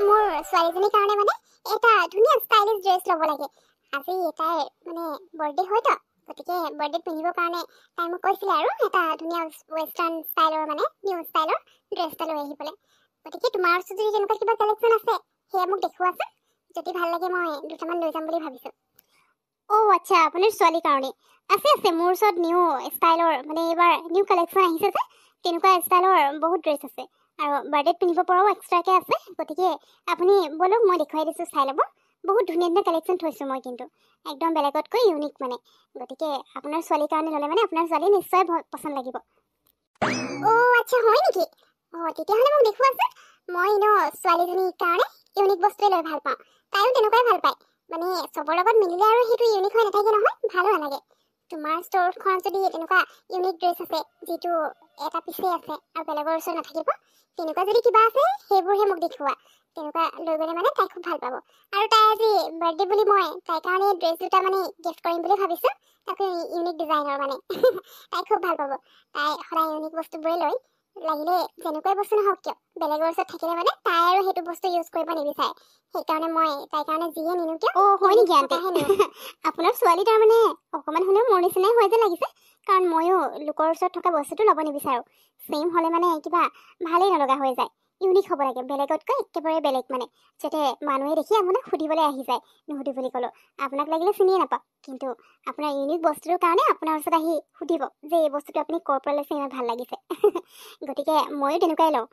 মোৰ ছোৱালীজনীৰ কাৰণে মানে এটা ধুনীয়া ষ্টাইলিছ ড্ৰেছ ল'ব লাগে। আজি তাইৰ মানে বাৰ্থডে হয় তো, গতিকে বাৰ্থডেত পিন্ধিবৰ কাৰণে তাই মোক কৈছিলে আৰু এটা ধুনীয়া ৱেষ্টাৰ্ণ ষ্টাইলৰ মানে নিউ ষ্টাইলৰ ড্ৰেছ এটা লৈ আহিবলৈ। গতিকে তোমাৰ ওচৰত যদি তেনেকুৱা কিবা কালেকশ্যন আছে সেয়া মোক দেখুৱাচোন। যদি ভাল লাগে মই দুটামান লৈ যাম বুলি ভাবিছোঁ। আচ্ছা, আপোনাৰ ছোৱালীৰ কাৰণে আছে মোৰ ওচৰত নিউ ষ্টাইলৰ মানে এইবাৰ নিউ কালেকশ্যন আহিছে যে তেনেকুৱা ষ্টাইলৰ বহুত ড্ৰেছ আছে আৰু বাৰ্থডেত পিন্ধিব পৰাও এক্সট্ৰাকৈ আছে। গতিকে আপুনি বলক মই দেখুৱাই দিছোঁ, চাই ল'ব। বহুত ধুনীয়া ধুনীয়া কালেকশ্যন থৈছোঁ মই, কিন্তু একদম বেলেগতকৈ ইউনিক মানে। গতিকে আপোনাৰ ছোৱালীৰ কাৰণে ল'লে মানে আপোনাৰ ছোৱালী নিশ্চয় পচন্দ লাগিব। আচ্ছা, হয় নেকি? তেতিয়াহ'লে মোক দেখুৱাচোন। মই এনেও ছোৱালীজনীৰ কাৰণে ইউনিক বস্তুৱে লৈ ভাল পাওঁ, তাইও তেনেকুৱাই ভাল পায়। মানে চবৰ লগত মিলিলে আৰু সেইটো ইউনিক হৈ নাথাকে নহয়, ভালো নালাগে। তোমাৰ ষ্ট'ৰখনত যদি তেনেকুৱা ইউনিক ড্ৰেছ আছে যিটো এটা পিছে আছে আৰু বেলেগৰ ওচৰত নাথাকিব, তেনেকুৱা যদি কিবা আছে সেইবোৰহে মোক দেখুওৱা। তেনেকুৱা লৈ গ'লে মানে তাই খুব ভাল পাব। আৰু তাই আজি বাৰ্থডে বুলি মই তাইৰ কাৰণে ড্ৰেছ দুটা মানে গিফ্ট কৰিম বুলি ভাবিছোঁ। তাকে ইউনিক ডিজাইনৰ মানে তাই খুব ভাল পাব। তাই সদায় ইউনিক বস্তুবোৰে লয়, লাগিলে যেনেকুৱাই বস্তু নহওক কিয় বেলেগৰ ওচৰত থাকিলে মানে তাই আৰু সেইটো বস্তু ইউজ কৰিব নিবিচাৰে। সেইকাৰণে মই তাইৰ কাৰণে যিয়ে নিনো কিয়। হয় নেকি আণ্টি? আপোনাৰ ছোৱালী তাৰমানে অকণমান হ'লেও মোৰ নিচিনাই হয় যেন লাগিছে, কাৰণ ময়ো লোকৰ ওচৰত থকা বস্তুটো ল'ব নিবিচাৰোঁ। ছেইম হ'লে মানে কিবা ভালেই নলগা হৈ যায়। ইউনিক হ'ব লাগে, বেলেগতকৈ একেবাৰে বেলেগ মানে, যাতে মানুহে দেখি আপোনাক সুধিবলৈ আহি যায়। নুসুধি বুলি ক'লোঁ আপোনাক লাগিলে চিনিয়ে নাপাওঁ, কিন্তু আপোনাৰ ইউনিক বস্তুটোৰ কাৰণে আপোনাৰ ওচৰত আহি সুধিব যে এই বস্তুটো আপুনি ক'ৰ পৰা লৈছে, ইমান ভাল লাগিছে। গতিকে ময়ো তেনেকুৱাই লওঁ।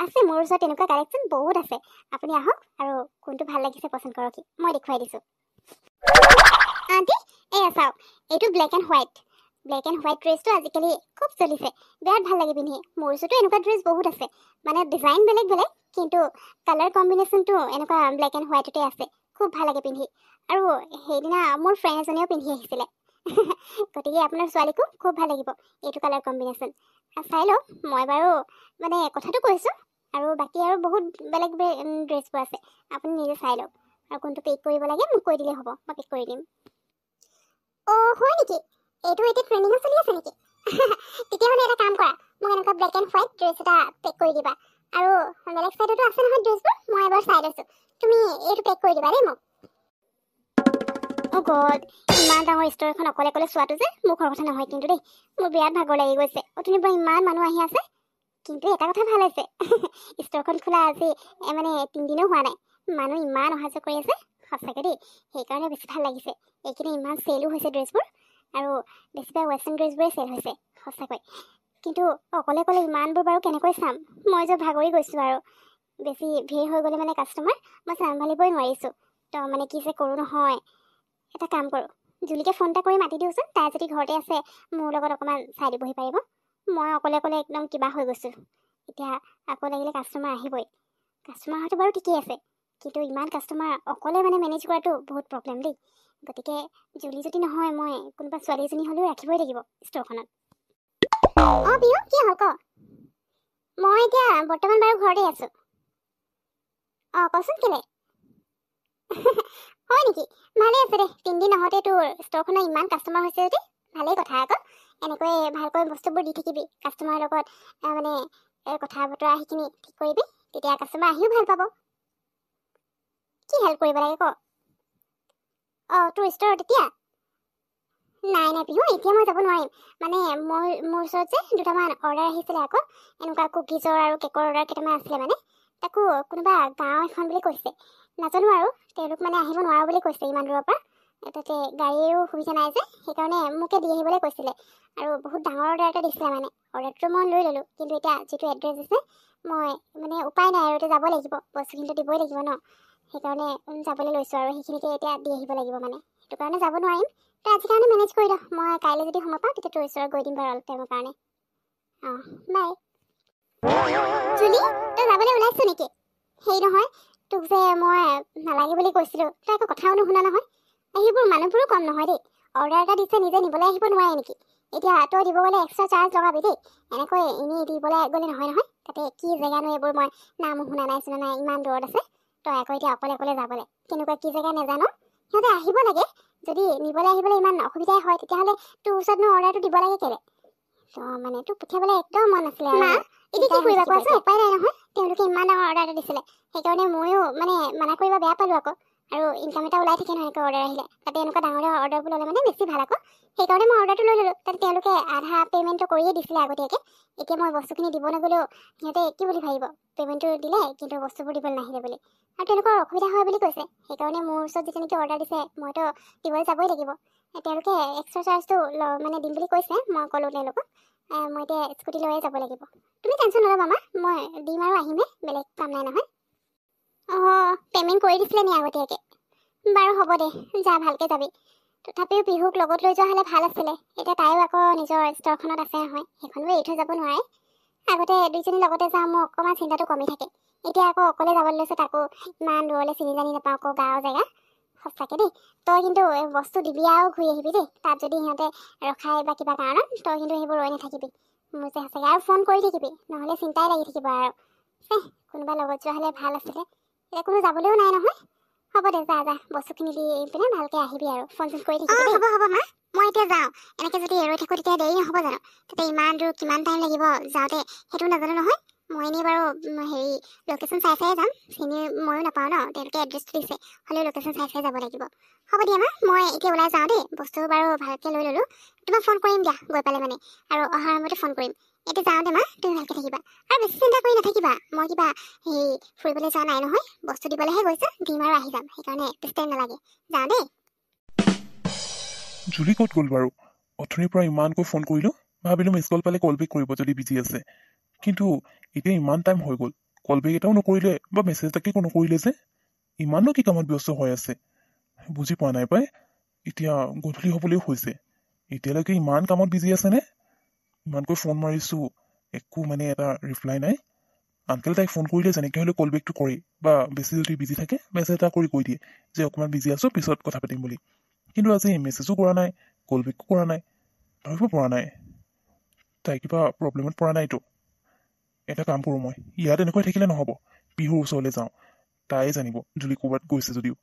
আছে মোৰ ওচৰত তেনেকুৱা কালেকশ্যন বহুত আছে। আপুনি আহক আৰু কোনটো ভাল লাগিছে পচন্দ কৰক, মই দেখুৱাই দিছোঁ। আণ্টি এয়া চাওক, এইটো ব্লেক এণ্ড হোৱাইট ড্ৰেছটো আজিকালি খুব চলিছে, বিৰাট ভাল লাগে পিন্ধি। মোৰ ওচৰতো এনেকুৱা ড্ৰেছ বহুত আছে, মানে ডিজাইন বেলেগ বেলেগ, কিন্তু কালাৰ কম্বিনেশ্যনটো এনেকুৱা ব্লেক এণ্ড হোৱাইটতে আছে। খুব ভাল লাগে পিন্ধি। আৰু সেইদিনা মোৰ ফ্ৰেণ্ড এজনীও পিন্ধি আহিছিলে। গতিকে আপোনাৰ ছোৱালীকো খুব ভাল লাগিব এইটো কালাৰ কম্বিনেশ্যন। চাই লওক, মই বাৰু মানে কথাটো কৈছোঁ, আৰু বাকী আৰু বহুত বেলেগ ড্ৰেছবোৰ আছে, আপুনি নিজে চাই লওক। আৰু কোনটো পেক কৰিব লাগে মোক কৈ দিলে হ'ব, মই পেক কৰি দিম। হয় নেকি? এইটো এতিয়া ট্ৰেণ্ডিঙত চলি আছে নেকি? তেতিয়াহ'লে এটা কাম কৰা, মোক এনেকুৱা ব্লেক এণ্ড হোৱাইট ড্ৰেছ এটা পেক কৰি দিবা। আৰু বেলেগ চাইডতো আছে নহয় ড্ৰেছবোৰ, মই এবাৰ চাই লৈছোঁ। তুমি এইটো পেক কৰি দিবা দেই মোক। গড, ইমান ডাঙৰ ষ্ট'ৰ এখন অকলে অকলে চোৱাটো যে মুখৰ কথা নহয় কিন্তু দেই। মোৰ বিৰাট ভাগৰ লাগি গৈছে। অথনিৰ পৰা ইমান মানুহ আহি আছে, কিন্তু এটা কথা ভাল হৈছে, ষ্ট'ৰখন খোলা আজি মানে 3 দিনো হোৱা নাই। মানুহ ইমান অহা যোৱা কৰি আছে, সঁচাকৈ দেই। সেইকাৰণে বেছি ভাল লাগিছে। এইখিনি ইমান চেলো হৈছে ড্ৰেছবোৰ, আৰু বেছিভাগ ৱেষ্টাৰ্ণ ড্ৰেছবোৰে চেল হৈছে সঁচাকৈ। কিন্তু অকলে অকলে ইমানবোৰ বাৰু কেনেকৈ চাম, মই যে ভাগৰি গৈছোঁ। আৰু বেছি ভিৰ হৈ গ'লে মানে কাষ্টমাৰ মই চম্ভালিবই নোৱাৰিছোঁ। তো মানে কি যে কৰোঁ নহয়। এটা কাম কৰোঁ, জুলিকে ফোন এটা কৰি মাতি দিওঁচোন। তাই যদি ঘৰতে আছে মোৰ লগত অকণমান চাই দিবহি পাৰিব। মই অকলে অকলে একদম কিবা হৈ গৈছোঁ। এতিয়া আকৌ লাগিলে কাষ্টমাৰ আহিবই। কাষ্টমাৰ হয়তো বাৰু ঠিকেই আছে, কিন্তু ইমান কাষ্টমাৰ অকলে মানে মেনেজ কৰাটো বহুত প্ৰব্লেম দেই। গতিকে জুলি যদি নহয়, মই কোনোবা ছোৱালী এজনী হ'লেও ৰাখিবই লাগিব ষ্ট'ৰখনত। বিহু কি হ'ল ক? মই এতিয়া বৰ্তমান বাৰু ঘৰতে আছোঁ। কচোন কেলে? হয় নেকি? ভালে আছে দে, 3 দিন নহওঁতে তোৰ ষ্ট'ৰখনত ইমান কাষ্টমাৰ হৈছে যদি ভালেই কথা। আকৌ এনেকৈ ভালকৈ বস্তুবোৰ দি থাকিবি, কাষ্টমাৰৰ লগত মানে কথা বতৰা সেইখিনি ঠিক কৰিবি, তেতিয়া কাষ্টমাৰ আহিও ভাল পাব। কি হেল্প কৰিব লাগে ক? তোৰ ষ্ট'ৰত এতিয়া নাই পিহু, এতিয়া মই যাব নোৱাৰিম। মানে মোৰ ওচৰত যে দুটামান অৰ্ডাৰ আহিছিলে, আকৌ এনেকুৱা কুকিজৰ আৰু কেকৰ অৰ্ডাৰ কেইটামান আছিলে। মানে তাকো কোনোবা গাঁও এখন বুলি কৈছে, নাজানো আৰু তেওঁলোক মানে আহিব নোৱাৰোঁ বুলি কৈছে ইমান দূৰৰ পৰা। তাতে গাড়ীৰো সুবিধা নাই যে, সেইকাৰণে মোকে দি আহিবলৈ কৈছিলে। আৰু বহুত ডাঙৰ অৰ্ডাৰ এটা দিছিলে। মানে অৰ্ডাৰটো মই লৈ ল'লোঁ, কিন্তু এতিয়া যিটো এড্ৰেছ আছে মই মানে উপায় নাই আৰু এতিয়া যাব লাগিব, বস্তুখিনিতো দিবই লাগিব ন। সেইকাৰণে যাবলৈ লৈছোঁ, আৰু সেইখিনিকে এতিয়া দি আহিব লাগিব। মানে সেইটো কাৰণে যাব নোৱাৰিম। তই আজি কাৰণে মেনেজ কৰি ল, মই কাইলৈ যদি সময় পাওঁ তেতিয়া তোৰ ওচৰত গৈ দিম বাৰু অলপ টাইমৰ কাৰণে। বাই। জুলি, তই যাবলৈ ওলাইছ নেকি? সেই নহয়, তোক যে মই নালাগে বুলি কৈছিলোঁ, তই একো কথাও নুশুনা নহয়। সেইবোৰ মানুহবোৰো কম নহয় দেই। অৰ্ডাৰ এটা দিছে, নিজে নিবলৈ আহিব নোৱাৰে নেকি? এতিয়া তই দিব গ'লে এক্সট্ৰা চাৰ্জ লগাবি দেই। এনেকৈ এনেই দিবলৈ গ'লে নহয়। তাতে কি জেগানো এইবোৰ, মই নাম শুনা নাই শুনা নাই, ইমান দূৰত আছে। তই আকৌ এতিয়া অকলে অকলে যাবলৈ, কেনেকুৱা কি জেগা নেজানো। সিহঁতে আহিব লাগে, যদি নিবলৈ আহিবলৈ ইমান অসুবিধাই হয় তেতিয়াহ'লে তোৰ ওচৰতনো অৰ্ডাৰটো দিব লাগে কেলে? তো মানে তোক পঠিয়াবলৈ একদম মন নাছিলে। এতিয়া কি কৰিবা কোৱাচোন? উপায় নাই নহয়, তেওঁলোকে তেওঁলোকে ইমান ডাঙৰ অৰ্ডাৰ এটা দিছিলে সেইকাৰণে ময়ো মানে মানা কৰিব বেয়া পালোঁ আকৌ আৰু ইনকাম এটা ওলাই থাকে নহয় এনেকৈ অৰ্ডাৰ আহিলে তাতে এনেকুৱা ডাঙৰ ডাঙৰ অৰ্ডাৰবোৰ ল'লে মানে বেছি ভাল আকৌ সেইকাৰণে মই অৰ্ডাৰটো লৈ ল'লোঁ তাতে তেওঁলোকে আধা পে'মেণ্টটো কৰিয়ে দিছিলে আগতীয়াকৈ এতিয়া মই বস্তুখিনি দিব নগ'লেও সিহঁতে কি বুলি ভাবিব পে'মেণ্টটো দিলে কিন্তু বস্তুবোৰ দিবলৈ নাহিলে বুলি আৰু তেওঁলোকৰ অসুবিধা হয় বুলি কৈছে সেইকাৰণে মোৰ ওচৰত যেতিয়া নেকি অৰ্ডাৰ দিছে মইতো দিবলৈ যাবই লাগিব তেওঁলোকে এক্সট্ৰা চাৰ্জটো মানে দিম বুলি কৈছে মই ক'লোঁ তেওঁলোকক মই এতিয়া স্কুটি লৈয়ে যাব লাগিব তুমি টেনশ্যন নল'বা মা মই দিম আৰু আহিমে বেলেগ কাম নাই নহয় অঁ পে'মেণ্ট কৰি দিছিলে নি আগতীয়াকৈ বাৰু হ'ব দে যা ভালকৈ যাবি তথাপিও বিহুক লগত লৈ যোৱা হ'লে ভাল আছিলে এতিয়া তাইও আকৌ নিজৰ ষ্টৰখনত আছে নহয় সেইখনো এৰি থৈ যাব নোৱাৰে আগতে দুইজনী লগতে যাওঁ মোৰ অকণমান চিন্তাটো কমি থাকে এতিয়া আকৌ অকলে যাবলৈ লৈছে তাকো ইমান দূৰলৈ চিনি জানি নাপাওঁ আকৌ গাঁৱৰ জেগা সঁচাকৈ দেই তই কিন্তু বস্তু দিবি আৰু ঘূৰি আহিবি দেই তাত যদি সিহঁতে ৰখাই বা কিবা কাৰণত তই কিন্তু সেইবোৰ ৰৈ নাথাকিবি মোৰ যে সঁচাকৈ আৰু ফোন কৰি থাকিবি নহ'লে চিন্তাই লাগি থাকিব আৰু কোনোবা লগত যোৱা হ'লে ভাল আছিলে এতিয়া কোনো যাবলৈও নাই নহয় হ'ব দে যা যা বস্তুখিনি দি পিনে ভালকৈ আহিবি আৰু ফোন চোন কৰি থাকিবি হ'ব হ'ব মা মই এতিয়া যাওঁ এনেকৈ যদি এৰৈ থাকোঁ তেতিয়া দেৰি নহ'ব জানো তাতে ইমান দূৰ কিমান টাইম লাগিব যাওঁতে সেইটো নাজানো নহয় মই এনেই বাৰু হেৰি লোকেশ্যন চাই চাই যাম চিনি ময়ো নাপাওঁ ন তেওঁলোকে এড্ৰেছটো দিছে হ'লেও লোকেশ্যন চাই চাই যাব লাগিব হ'ব দিয়া মা মই এতিয়া ওলাই যাওঁ দেই বস্তু বাৰু ভালকৈ লৈ ল'লোঁ তোমাক ফোন কৰিম দিয়া গৈ পালে মানে আৰু অহাৰ সময়তে ফোন কৰিম এতিয়া যাওঁ দে মা তুমি ভালকৈ থাকিবা আৰু বেছি চিন্তা কৰি নাথাকিবা মই কিবা হেৰি ফুৰিবলৈ যোৱা নাই নহয় বস্তু দিবলৈহে গৈছে দিম আৰু আহি যাম সেইকাৰণে বেছি টাইম নালাগে যাওঁ দেই জুলি ক'ত গ'ল বাৰু অথনিৰ পৰা ইমানকৈ ফোন কৰিলোঁ ভাবিলোঁ মিছ কল পালে কল বেক কৰিব যদি বিজি আছে কিন্তু এতিয়া ইমান টাইম হৈ গ'ল কল বেক এটাও নকৰিলে বা মেছেজ এটাকে নকৰিলে যে ইমানো কি কামত ব্যস্ত হৈ আছে বুজি পোৱা নাই পাই এতিয়া গধূলি হ'বলৈও হৈছে এতিয়ালৈকে ইমান কামত বিজি আছেনে ইমানকৈ ফোন মাৰিছোঁ একো মানে এটা ৰিপ্লাই নাই আংকেল তাইক ফোন কৰিলে যেনেকৈ হ'লেও কল বেকটো কৰে বা বেছি যদি বিজি থাকে মেছেজ এটা কৰি কৈ দিয়ে যে অকণমান বিজি আছোঁ পিছত কথা পাতিম বুলি কিন্তু আজি মেছেজো কৰা নাই কল বেকো কৰা নাই ধৰিব পৰা নাই তাই কিবা প্ৰব্লেমত পৰা নাইতো এটা কাম কৰোঁ মই ইয়াত এনেকৈ থাকিলে নহ'ব বিহুৰ ওচৰলৈ যাওঁ তাই জানিব জুলি ক'ৰবাত গৈছে যদিও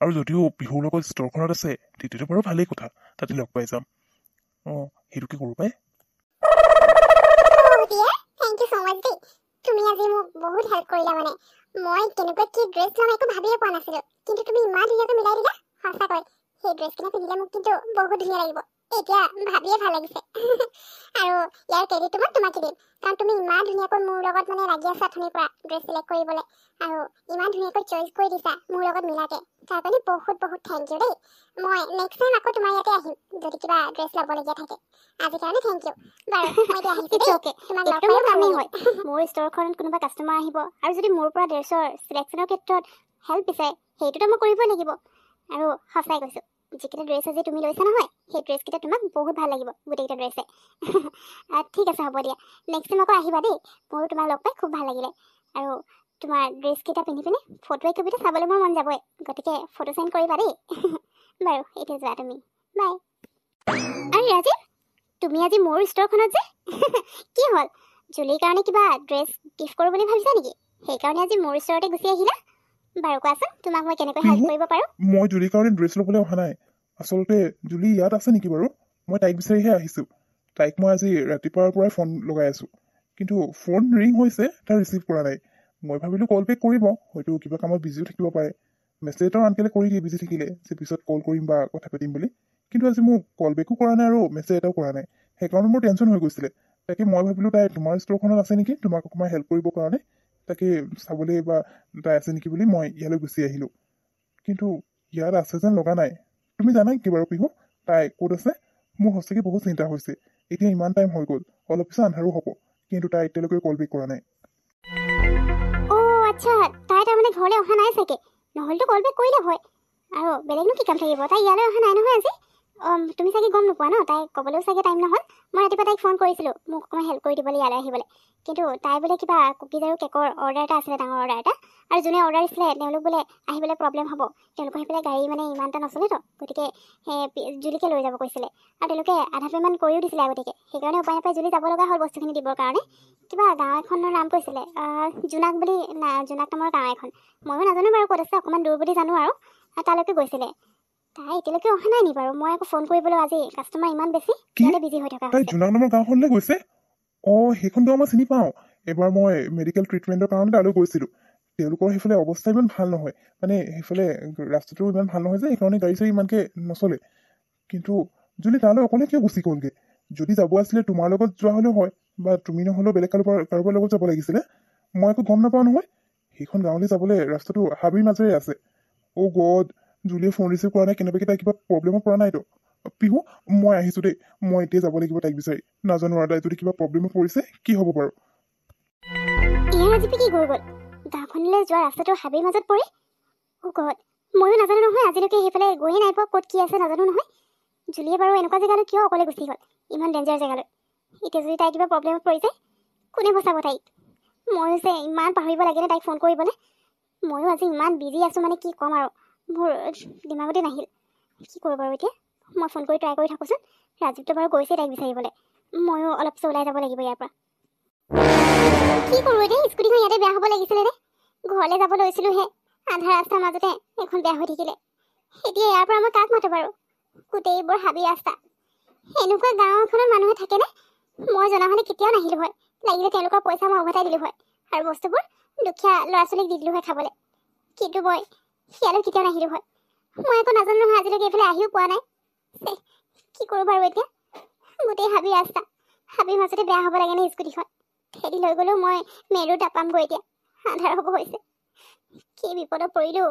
আৰু যদিও বিহুৰ লগত ষ্টৰখনত আছে তেতিয়াতো বাৰু ভালেই কথা তাতে লগ পাই যাম অঁ সেইটোকে কৰোঁ পাই থেংক ইউ ছ' মাছ দেই তুমি আজি মোক বহুত হেল্প কৰিলা মানে মই কেনেকুৱা কি ড্ৰেছ ল'ম একো ভাবিয়ে পোৱা নাছিলোঁ কিন্তু তুমি ইমান ধুনীয়াকৈ মিলাই দিলা সঁচাকৈ সেই ড্ৰেছখিনি পিন্ধিলে মোক কিন্তু বহুত ধুনীয়া লাগিব এতিয়া ভাবিয়ে ভাল লাগিছে আৰু ইয়াৰ ক্ৰেডিটটো মই তোমাকে দিম কাৰণ তুমি ইমান ধুনীয়াকৈ মোৰ লগত মানে লাগি আছা অথনিৰ পৰা ড্ৰেছ চিলেক্ট কৰিবলৈ আৰু ইমান ধুনীয়াকৈ চইচ কৰি দিছা মোৰ লগত মিলাকে তাৰ কাৰণে বহুত বহুত থেংক ইউ দেই মই নেক্সট টাইম আকৌ তোমাৰ ইয়াতে আহিম যদি কিবা ড্ৰেছ ল'বলগীয়া থাকে আজি কাৰণে থেংক ইউ বাৰু মই এতিয়া আহিছোঁ দেই অ'কে তোমাক লগ পাই কামেই হয় মোৰ ষ্টৰখনত কোনোবা কাষ্টমাৰ আহিব আৰু যদি মোৰ পৰা ড্ৰেছৰ চিলেকশ্যনৰ ক্ষেত্ৰত হেল্প বিচাৰে সেইটোতো মই কৰিবই লাগিব আৰু সঁচাই কৈছোঁ যিকেইটা ড্ৰেছ আজি তুমি লৈছা নহয় সেই ড্ৰেছকেইটা তোমাক বহুত ভাল লাগিব গোটেইকেইটা ড্ৰেছে ঠিক আছে হ'ব দিয়া নেক্সট টাইম আকৌ আহিবা দেই মোৰো তোমাক লগ পাই খুব ভাল লাগিলে আৰু তোমাৰ ড্ৰেছকেইটা পিন্ধি পিনে ফটো একপিটা চাবলৈ মোৰ মন যাবই গতিকে ফটো চেণ্ড কৰিবা দেই বাৰু এতিয়া যোৱা তুমি বাই আৰু ৰাজীৱ তুমি আজি মোৰ ষ্টৰখনত যে কি হ'ল জুলিৰ কাৰণে কিবা ড্ৰেছ গিফ্ট কৰোঁ বুলি ভাবিছা নেকি সেইকাৰণে আজি মোৰ ষ্টৰতে গুচি আহিলা বাৰু কোৱাচোন তোমাক মই কেনেকৈ হেল্প কৰিব পাৰোঁ মই জুলিৰ কাৰণে ড্ৰেছ ল'বলৈ অহা নাই আচলতে জুলি ইয়াত আছে নেকি বাৰু মই তাইক বিচাৰিহে আহিছোঁ তাইক মই আজি ৰাতিপুৱাৰ পৰাই ফোন লগাই আছোঁ কিন্তু ফোন ৰিং হৈছে তাই ৰিচিভ কৰা নাই মই ভাবিলোঁ কল বেক কৰিব হয়তো কিবা কামত বিজিও থাকিব পাৰে মেছেজ এটাও আনকালে কৰি দিয়ে বিজি থাকিলে যে পিছত কল কৰিম বা কথা পাতিম বুলি কিন্তু আজি মোক কল বেকো কৰা নাই আৰু মেছেজ এটাও কৰা নাই সেইকাৰণে মোৰ টেনশ্যন হৈ গৈছিলে তাকে মই ভাবিলোঁ তাই তোমাৰ ষ্টৰখনত আছে নেকি তোমাক অকণমান হেল্প কৰিবৰ কাৰণে তাকে চাবলৈ বা তাই আছে নেকি বুলি মই ইয়ালৈ গুচি আহিলোঁ কিন্তু ইয়াত আছে যেন লগা নাই তুমি জানা কি বাৰু পিহু তাই ক'ত আছে মোৰ সঁচাকৈ বহুত চিন্তা হৈছে এতিয়া ইমান টাইম হৈ গ'ল অলপ পিছত আন্ধাৰো হ'ব কিন্তু তাই এতিয়ালৈকে কল বেক কৰা নাই অ' আচ্ছা তাই তাৰমানে ঘৰলৈ অহা নাই চাগে নহ'লেতো কল বেক কৰিলে হয় আৰু বেলেগনো কি কাম থাকিব তাই ইয়ালৈ অহা নাই নহয় আজি তুমি চাগে গম নোপোৱা ন তাই ক'বলৈও চাগে টাইম নহ'ল মই ৰাতিপুৱা তাইক ফোন কৰিছিলোঁ মোক অকণমান হেল্প কৰি দিবলৈ ইয়ালৈ আহিবলৈ কিন্তু তাই বোলে কিবা কুকিজ আৰু কেকৰ অৰ্ডাৰ এটা আছিলে ডাঙৰ অৰ্ডাৰ এটা আৰু যোনে অৰ্ডাৰ দিছিলে তেওঁলোক বোলে আহিবলৈ প্ৰব্লেম হ'ব তেওঁলোকৰ সেইফালে গাড়ী মানে ইমান এটা নচলেতো গতিকে জুলিকে লৈ যাব কৈছিলে আৰু তেওঁলোকে আধা পে'মেণ্ট কৰিও দিছিলে আগতীয়াকৈ সেইকাৰণে উপায় নাপাই জুলি যাব লগা হ'ল বস্তুখিনি দিবৰ কাৰণে কিবা গাঁও এখনৰ নাম কৈছিলে জোনাক বুলি জোনাক নামৰ গাঁও এখন ময়ো নাজানো বাৰু ক'ত আছে অকণমান দূৰ বুলি জানো আৰু তালৈকে গৈছিলে তাই এতিয়ালৈকে অহা নাই নি বাৰু মই আকৌ ফোন কৰিবলৈ আজি কাষ্টমাৰ ইমান বেছি ইয়াতে বিজি হৈ থকা তাই জোনাক নামৰ গাঁওখনলৈ গৈছে অঁ সেইখন গাঁও মই চিনি পাওঁ এবাৰ মই মেডিকেল ট্ৰিটমেণ্টৰ কাৰণে তালৈ গৈছিলোঁ। তেওঁলোকৰ সেইফালে অৱস্থা ইমান ভাল নহয়, মানে সেইফালে ৰাস্তাটো ইমান ভাল নহয় যে সেইকাৰণে গাড়ী চাড়ী ইমানকৈ নচলে। কিন্তু জুলি তালৈ অকলে কিয় গুচি গ'লগৈ? যদি যাব আছিলে তোমাৰ লগত যোৱা হ'লেও হয়, বা তুমি নহ'লেও বেলেগ কাৰোবাৰ লগত যাব লাগিছিলে। মই একো গম নাপাওঁ নহয়। সেইখন গাঁৱলৈ যাবলৈ ৰাস্তাটো হাবিৰ মাজেৰে আছে। অ' গড, জুলিয়ে ফোন ৰিচিভ কৰা নাই, কেনেবাকৈ তাই কিবা প্ৰব্লেমত পৰা নাইতো? পিহু, মই আহিছোঁ দেই, মই এতিয়া যাব লাগিব তাইক বিচাৰি। নাজানো আৰু তাই যদি কিবা প্ৰব্লেমত পৰিছে কি হ'ব বাৰু। ইয়াৰ আজিপি কি হৈ গ'ল? গাঁওখনলৈ যোৱা ৰাস্তাটো হাবিৰ মাজত পৰে? অ' গড, ময়ো নাজানো নহয়, আজিলৈকে সেইফালে গৈয়ে নাই পোৱা, ক'ত কি আছে নাজানো নহয়। জুলিয়ে বাৰু এনেকুৱা জেগালৈ কিয় অকলে গুচি গ'ল, ইমান ডেঞ্জাৰ জেগালৈ? এতিয়া যদি তাই কিবা প্ৰব্লেমত পৰিছে, কোনে বচাব তাইক? ময়ো যে ইমান পাহৰিব লাগেনে তাইক ফোন কৰিবলৈ। ময়ো আজি ইমান বিজি আছোঁ, মানে কি ক'ম আৰু, মোৰ দিমাগতে নাহিল। কি কৰোঁ বাৰু এতিয়া? মই ফোন কৰি ট্ৰাই কৰি থাকোঁচোন। ৰাজীৱটো বাৰু গৈছে তাইক বিচাৰিবলৈ। ময়ো অলপ পিছত ওলাই যাব লাগিব ইয়াৰ পৰা। কি কৰোঁ এতিয়া? স্কুটিখন ইয়াতে বেয়া হ'ব লাগিছিলে নে? ঘৰলৈ যাব লৈছিলোঁহে, আধা ৰাস্তাৰ মাজতে এখন বেয়া হৈ থাকিলে। এতিয়া ইয়াৰ পৰা মই কাক মাতো বাৰু? গোটেইবোৰ হাবি ৰাস্তা। এনেকুৱা গাঁও এখনত মানুহে থাকেনে? মই জনা হ'লে কেতিয়াও নাহিলোঁ হয়। লাগিলে তেওঁলোকৰ পইচা মই উভতাই দিলোঁ হয়, আৰু বস্তুবোৰ দুখীয়া ল'ৰা ছোৱালীক দি দিলোঁ হয় খাবলৈ। কিন্তু মই সিয়ালৈ কেতিয়াও নাহিলোঁ হয়। মই একো নাজানো নহয়, আজিলৈকে এইফালে আহিও পোৱা নাই। কি কৰোঁ বাৰু এতিয়া? গোটেই হাবি ৰাস্তা, হাবিৰ মাজতে বেয়া হ'ব লাগেনে স্কুটিখন? ঠেলি লৈ গ'লেও মই মেৰু নাপামগৈ এতিয়া, আন্ধাৰ হ'ব হৈছে। কি বিপদত পৰিলোঁ।